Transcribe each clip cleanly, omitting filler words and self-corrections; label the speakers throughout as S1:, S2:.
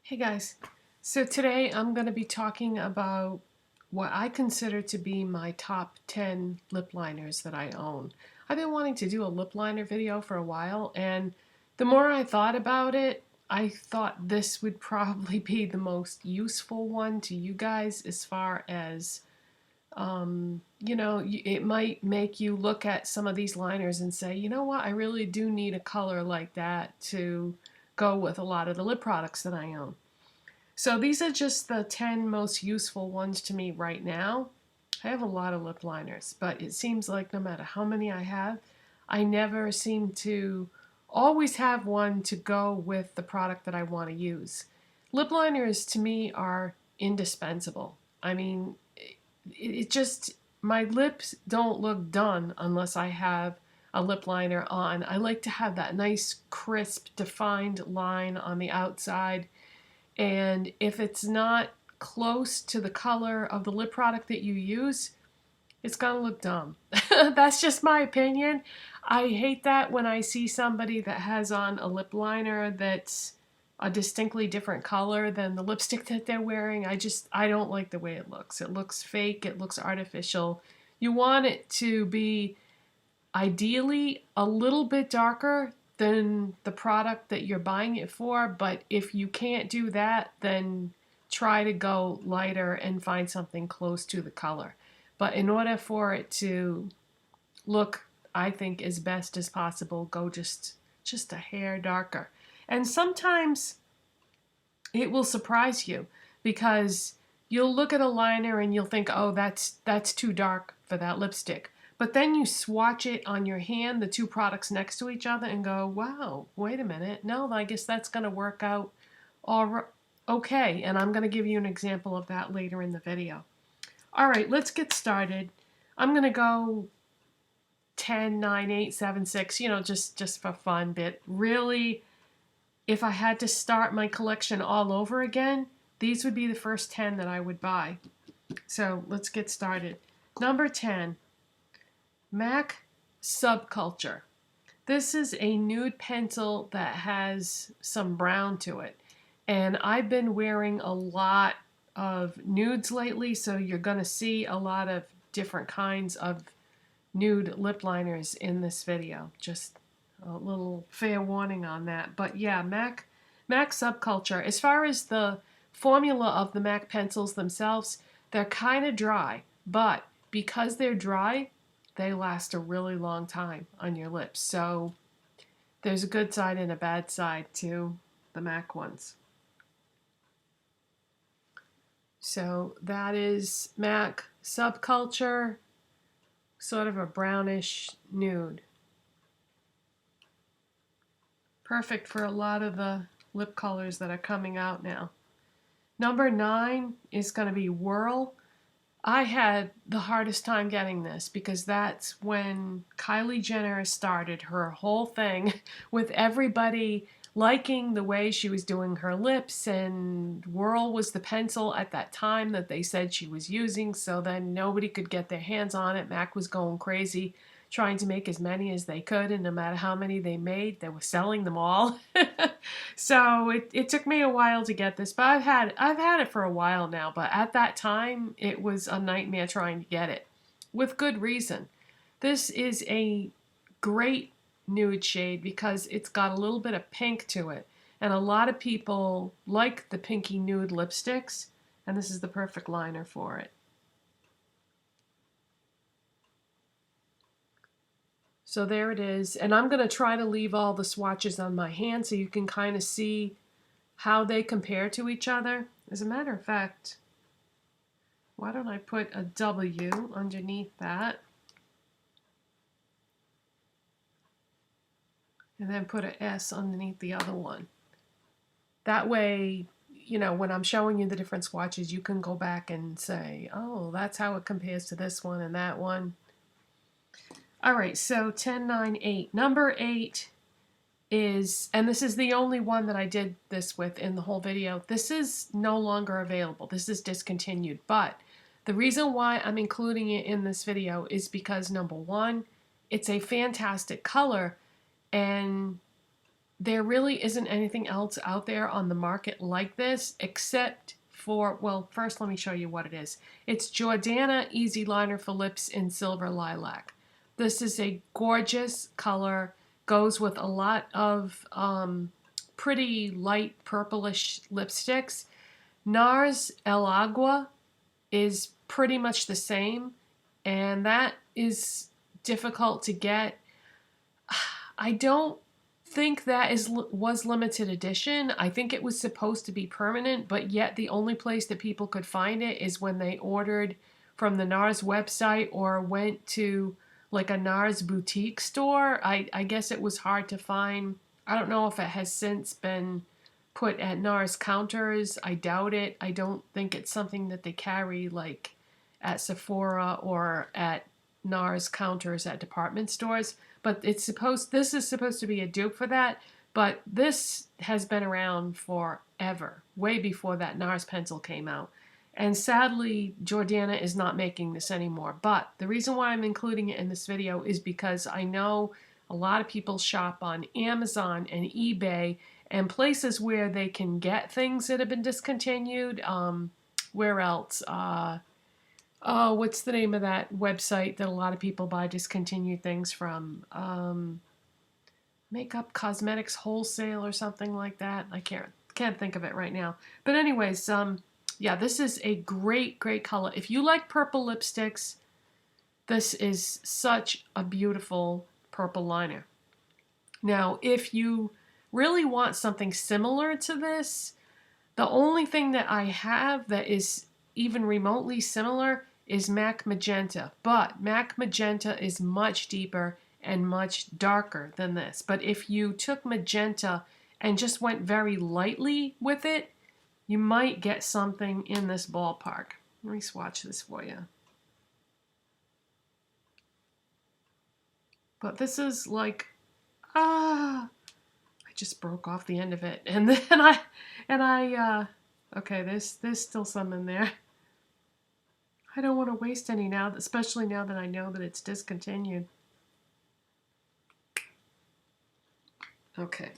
S1: Hey guys, so today I'm going to be talking about what I consider to be my top 10 lip liners that I own. I've been wanting to do a lip liner video for a while, and the more I thought about it, I thought this would probably be the most useful one to you guys as far as, it might make you look at some of these liners and say, you know what, I really do need a color like that to go with a lot of the lip products that I own. So these are just the 10 most useful ones to me right now. I have a lot of lip liners, but it seems like no matter how many I have, I never seem to always have one to go with the product that I want to use. Lip liners to me are indispensable. I mean, it just, my lips don't look done unless I have a lip liner on. I like to have that nice, crisp, defined line on the outside, and if it's not close to the color of the lip product that you use, it's gonna look dumb. That's just my opinion. I hate that when I see somebody that has on a lip liner that's a distinctly different color than the lipstick that they're wearing. I don't like the way it looks. It looks fake, it looks artificial. You want it to be ideally a little bit darker than the product that you're buying it for, but if you can't do that, then try to go lighter and find something close to the color. But in order for it to look, I think, as best as possible, go just a hair darker. And sometimes it will surprise you because you'll look at a liner and you'll think, oh, that's too dark for that lipstick. But then you swatch it on your hand, the two products next to each other, and go, wow, wait a minute. No, I guess that's going to work out okay. And I'm going to give you an example of that later in the video. All right, let's get started. I'm going to go 10, 9, 8, 7, 6, just for fun. But really, if I had to start my collection all over again, these would be the first 10 that I would buy. So let's get started. Number 10, MAC Subculture. This is a nude pencil that has some brown to it. And I've been wearing a lot of nudes lately, so you're going to see a lot of different kinds of nude lip liners in this video. Just a little fair warning on that. But yeah, MAC Subculture. As far as the formula of the MAC pencils themselves, they're kind of dry, but because they're dry, they last a really long time on your lips. So there's a good side and a bad side to the MAC ones. So that is MAC Subculture, sort of a brownish nude. Perfect for a lot of the lip colors that are coming out now. Number 9 is going to be Whirl. I had the hardest time getting this because that's when Kylie Jenner started her whole thing with everybody liking the way she was doing her lips, and Whirl was the pencil at that time that they said she was using, so then nobody could get their hands on it. MAC was going crazy trying to make as many as they could, and no matter how many they made, they were selling them all. So it took me a while to get this, but I've had it for a while now, but at that time it was a nightmare trying to get it, with good reason. This is a great nude shade because it's got a little bit of pink to it, and a lot of people like the pinky nude lipsticks, and this is the perfect liner for it. So there it is, and I'm going to try to leave all the swatches on my hand so you can kind of see how they compare to each other. As a matter of fact, why don't I put a W underneath that and then put an S underneath the other one. That way, when I'm showing you the different swatches, you can go back and say, oh, that's how it compares to this one and that one. All right, so 10, 9, 8. Number 8 is, and this is the only one that I did this with in the whole video, this is no longer available. This is discontinued, but the reason why I'm including it in this video is because, number one, it's a fantastic color, and there really isn't anything else out there on the market like this except for, well, first let me show you what it is. It's Jordana Easy Liner for Lips in Silver Lilac. This is a gorgeous color, goes with a lot of pretty light purplish lipsticks. NARS El Agua is pretty much the same, and that is difficult to get. I don't think that was limited edition. I think it was supposed to be permanent, but yet the only place that people could find it is when they ordered from the NARS website or went to like a NARS boutique store. I guess it was hard to find. I don't know if it has since been put at NARS counters. I doubt it. I don't think it's something that they carry like at Sephora or at NARS counters at department stores. But this is supposed to be a dupe for that, but this has been around forever, way before that NARS pencil came out. And sadly, Jordana is not making this anymore. But the reason why I'm including it in this video is because I know a lot of people shop on Amazon and eBay and places where they can get things that have been discontinued. Where else? Oh, what's the name of that website that a lot of people buy discontinued things from? Makeup Cosmetics Wholesale or something like that. I can't think of it right now. But anyways, yeah, this is a great, great color. If you like purple lipsticks, this is such a beautiful purple liner. Now, if you really want something similar to this, the only thing that I have that is even remotely similar is MAC Magenta, but MAC Magenta is much deeper and much darker than this. But if you took Magenta and just went very lightly with it, you might get something in this ballpark. Let me swatch this for you. But this is like, I just broke off the end of it, and then okay, there's still some in there. I don't want to waste any now, especially now that I know that it's discontinued. Okay.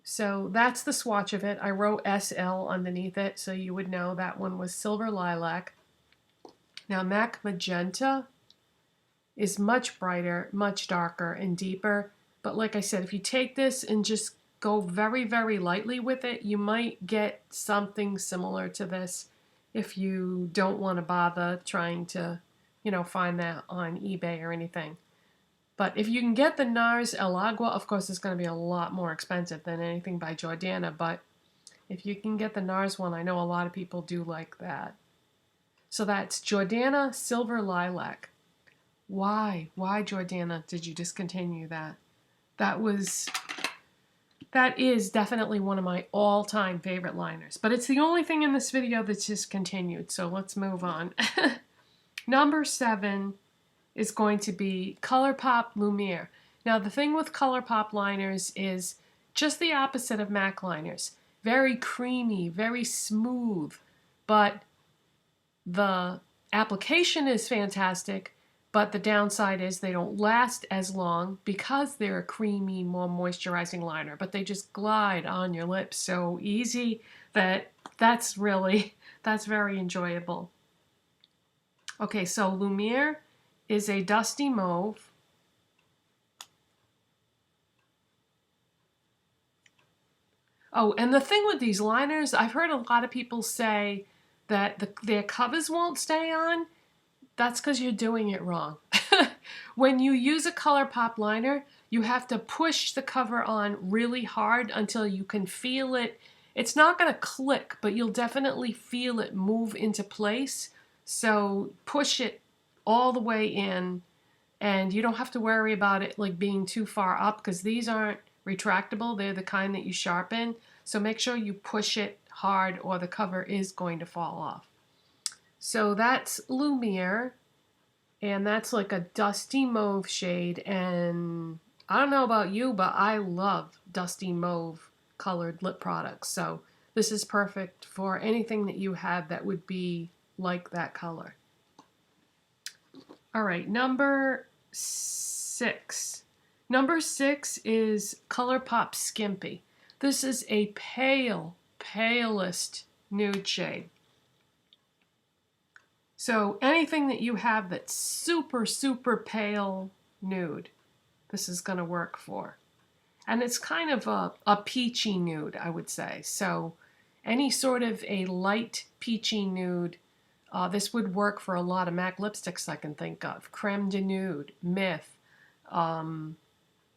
S1: So that's the swatch of it. I wrote SL underneath it, so you would know that one was Silver Lilac. Now MAC Magenta is much brighter, much darker, and deeper. But like I said, if you take this and just go very, very lightly with it, you might get something similar to this if you don't want to bother trying to, find that on eBay or anything. But if you can get the NARS El Agua, of course it's going to be a lot more expensive than anything by Jordana, but if you can get the NARS one, I know a lot of people do like that. So that's Jordana Silver Lilac. Why Jordana did you discontinue that? That is definitely one of my all-time favorite liners, but it's the only thing in this video that's discontinued, so let's move on. Number 7 is going to be ColourPop Lumiere. Now the thing with ColourPop liners is just the opposite of MAC liners. Very creamy, very smooth, but the application is fantastic, but the downside is they don't last as long because they're a creamy, more moisturizing liner, but they just glide on your lips so easy that that's very enjoyable. Okay, so Lumiere is a dusty mauve. Oh, and the thing with these liners, I've heard a lot of people say that their covers won't stay on. That's because you're doing it wrong. When you use a ColourPop liner, you have to push the cover on really hard until you can feel it. It's not going to click, but you'll definitely feel it move into place. So push it all the way in, and you don't have to worry about it like being too far up because these aren't retractable. They're the kind that you sharpen. So make sure you push it hard or the cover is going to fall off. So that's Lumiere, and that's like a dusty mauve shade, and I don't know about you, but I love dusty mauve colored lip products, so this is perfect for anything that you have that would be like that color. All right, number 6 Number 6 is ColourPop Skimpy. This is a palest nude shade. So anything that you have that's super, super pale nude, this is going to work for. And it's kind of a peachy nude, I would say. So any sort of a light peachy nude, this would work for a lot of MAC lipsticks I can think of. Creme de Nude, Myth,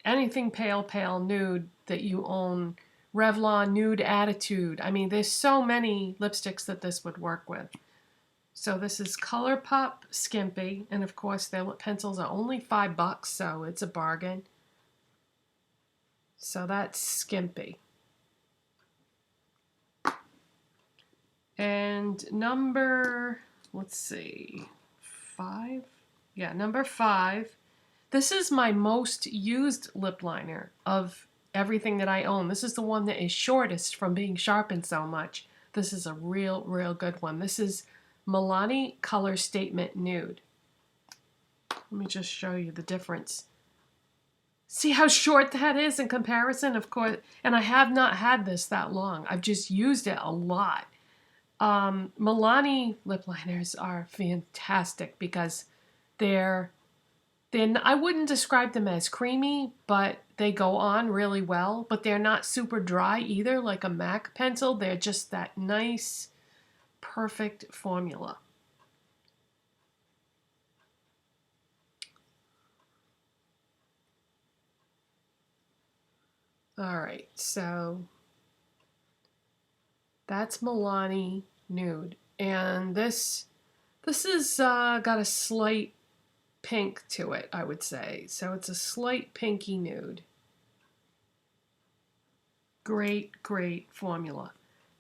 S1: anything pale nude that you own. Revlon Nude Attitude. I mean, there's so many lipsticks that this would work with. So this is ColourPop Skimpy, and of course their lip pencils are only $5, so it's a bargain. So that's Skimpy. And number, let's see, 5? Yeah, number 5. This is my most used lip liner of everything that I own. This is the one that is shortest from being sharpened so much. This is a real good one. This is Milani Color Statement Nude. Let me just show you the difference. See how short that is in comparison, of course. And I have not had this that long. I've just used it a lot. Milani lip liners are fantastic because they're I wouldn't describe them as creamy, but they go on really well. But they're not super dry either, like a MAC pencil. They're just that nice, perfect formula. All right, so that's Milani Nude, and this is got a slight pink to it, I would say. So it's a slight pinky nude. Great formula.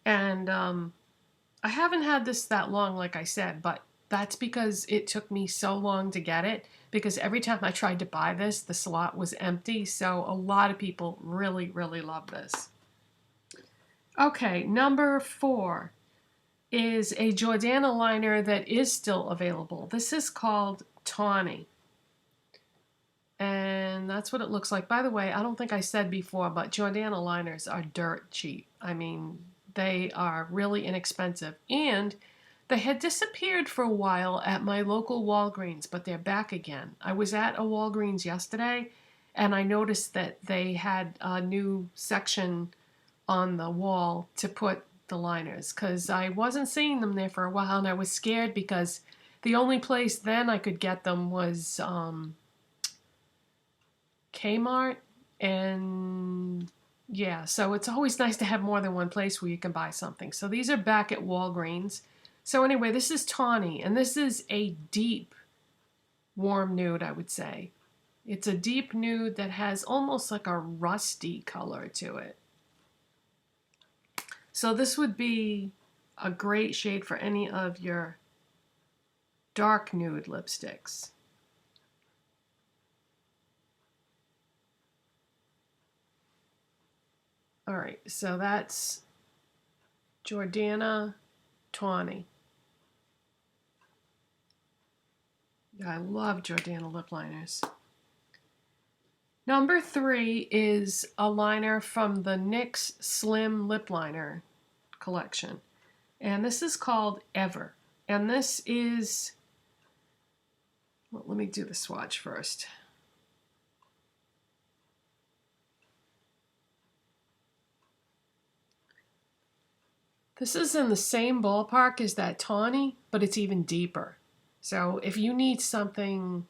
S1: And I haven't had this that long, like I said, but that's because it took me so long to get it, because every time I tried to buy this, the slot was empty. So a lot of people really love this. Okay, number 4 is a Jordana liner that is still available. This is called Tawny. And that's what it looks like. By the way, I don't think I said before, but Jordana liners are dirt cheap. I mean, they are really inexpensive. And they had disappeared for a while at my local Walgreens, but they're back again. I was at a Walgreens yesterday, and I noticed that they had a new section on the wall to put the liners, because I wasn't seeing them there for a while, and I was scared because the only place then I could get them was Kmart, and yeah, so it's always nice to have more than one place where you can buy something. So these are back at Walgreens. So anyway, this is Tawny, and this is a deep warm nude, I would say. It's a deep nude that has almost like a rusty color to it. So this would be a great shade for any of your dark nude lipsticks. All right, so that's Jordana Tawny. I love Jordana lip liners. Number 3 is a liner from the NYX Slim Lip Liner collection. And this is called Ever. And this is, well, let me do the swatch first. This is in the same ballpark as that Tawny, but it's even deeper. So if you need something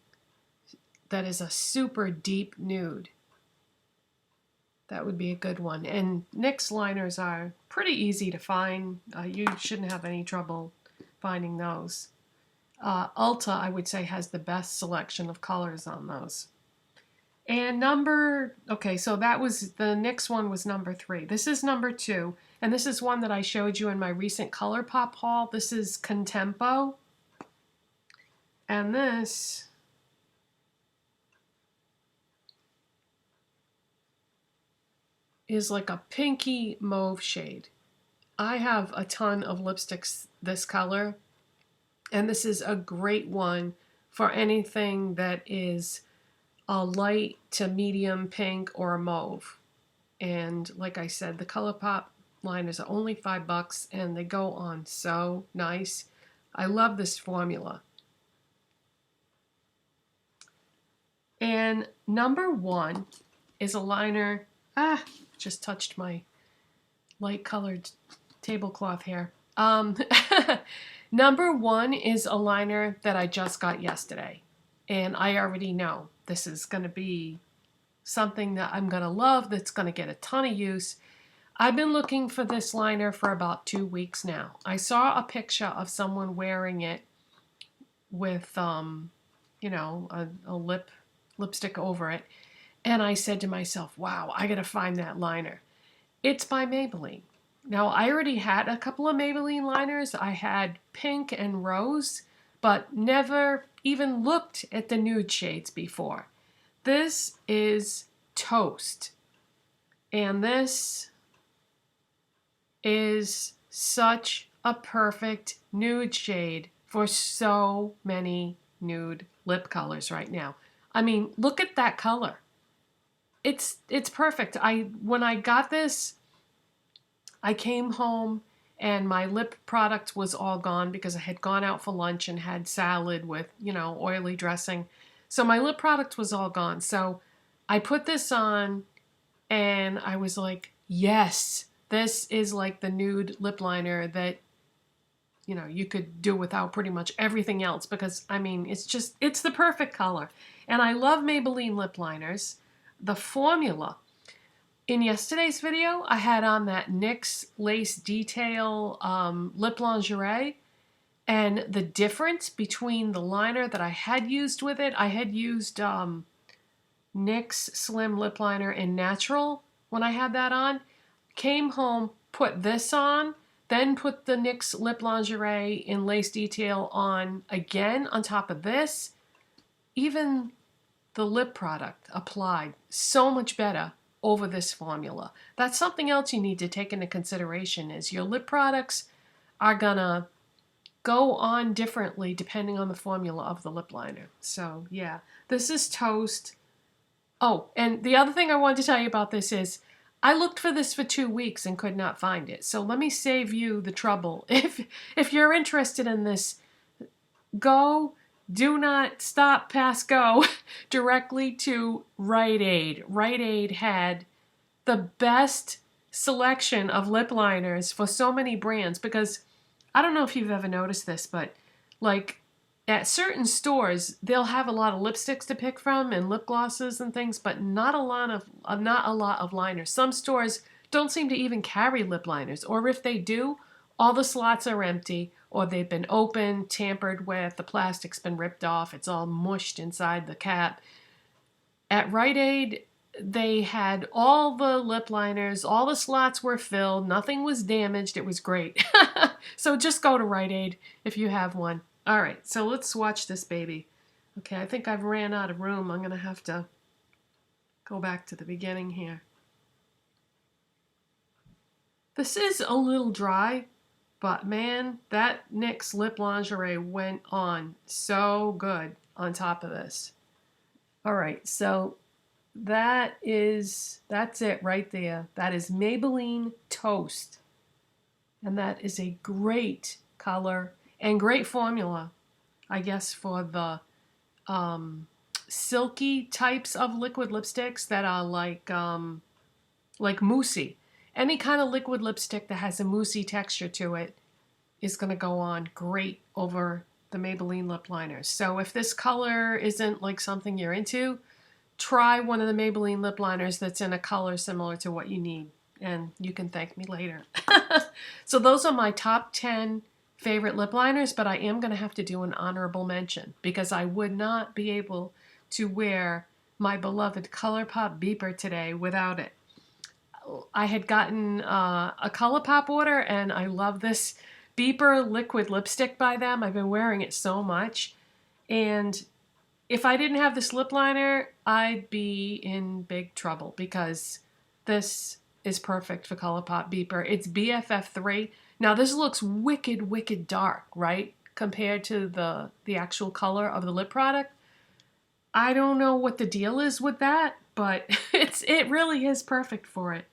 S1: that is a super deep nude, that would be a good one. And NYX liners are pretty easy to find. You shouldn't have any trouble finding those. Ulta, I would say, has the best selection of colors on those. And okay, so that was, the NYX one was number 3. This is number 2, and this is one that I showed you in my recent ColourPop haul. This is Contempo. And this is like a pinky mauve shade. I have a ton of lipsticks this color, and this is a great one for anything that is a light to medium pink or a mauve. And like I said, the ColourPop liners are only $5 and they go on so nice. I love this formula. And number one is a liner, just touched my light colored tablecloth here. Number one is a liner that I just got yesterday. And I already know this is going to be something that I'm going to love, that's going to get a ton of use. I've been looking for this liner for about 2 weeks now. I saw a picture of someone wearing it with, you know, a lipstick over it. And I said to myself, wow, I got to find that liner. It's by Maybelline. Now, I already had a couple of Maybelline liners. I had pink and rose, but never even looked at the nude shades before. This is Toast. And this is such a perfect nude shade for so many nude lip colors right now. I mean, look at that color. It's perfect. When I got this, I came home and my lip product was all gone because I had gone out for lunch and had salad with, you know, oily dressing. So my lip product was all gone. So I put this on and I was like, yes, this is like the nude lip liner that, you know, you could do without pretty much everything else because, I mean, it's the perfect color. And I love Maybelline lip liners. The formula. In yesterday's video, I had on that NYX Lace Detail Lip Lingerie. And the difference between the liner that I had used with it, I had used NYX Slim Lip Liner in Natural when I had that on. Came home, put this on, then put the NYX Lip Lingerie in Lace Detail on again on top of this. Even the lip product applied so much better over this formula. That's something else you need to take into consideration is your lip products are gonna go on differently depending on the formula of the lip liner. So yeah, this is Toast. Oh, and the other thing I wanted to tell you about this is I looked for this for 2 weeks and could not find it. So let me save you the trouble. If you're interested in this, go, do not stop, pass go directly to Rite Aid. Rite Aid had the best selection of lip liners for so many brands because I don't know if you've ever noticed this, but like at certain stores, they'll have a lot of lipsticks to pick from and lip glosses and things, but not a lot of liners. Some stores don't seem to even carry lip liners, or if they do, all the slots are empty, or they've been opened, tampered with, the plastic's been ripped off, it's all mushed inside the cap. At Rite Aid, they had all the lip liners, all the slots were filled, nothing was damaged, it was great. So just go to Rite Aid if you have one. All right, so let's swatch this baby. Okay, I think I've ran out of room. I'm going to have to go back to the beginning here. This is a little dry, but man, that NYX Lip Lingerie went on so good on top of this. All right, so that's it right there. That is Maybelline Toast. And that is a great color and great formula, I guess, for the silky types of liquid lipsticks that are like moussey. Any kind of liquid lipstick that has a moussey texture to it is going to go on great over the Maybelline lip liners. So if this color isn't like something you're into, try one of the Maybelline lip liners that's in a color similar to what you need, and you can thank me later. So those are my top 10 favorite lip liners, but I am going to have to do an honorable mention because I would not be able to wear my beloved ColourPop Beeper today without it. I had gotten a ColourPop order, and I love this Beeper liquid lipstick by them. I've been wearing it so much, and if I didn't have this lip liner, I'd be in big trouble because this is perfect for ColourPop Beeper. It's BFF3. Now this looks wicked, wicked dark, right? Compared to the actual color of the lip product. I don't know what the deal is with that, but it really is perfect for it.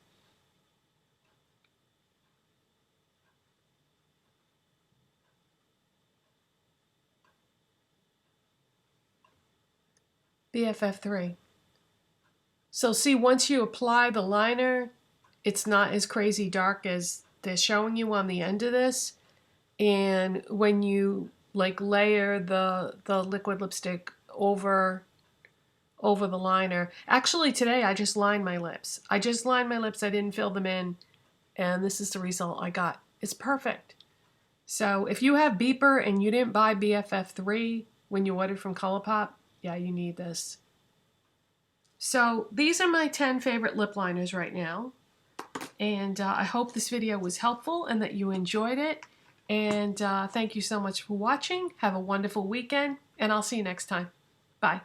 S1: BFF3. So see, once you apply the liner, it's not as crazy dark as they're showing you on the end of this. And when you like layer the liquid lipstick over the liner. Actually today I just lined my lips. I just lined my lips, I didn't fill them in, and this is the result I got. It's perfect. So if you have Beeper and you didn't buy BFF3 when you ordered from ColourPop, yeah, you need this. So these are my 10 favorite lip liners right now. And I hope this video was helpful and that you enjoyed it. And thank you so much for watching. Have a wonderful weekend, and I'll see you next time. Bye.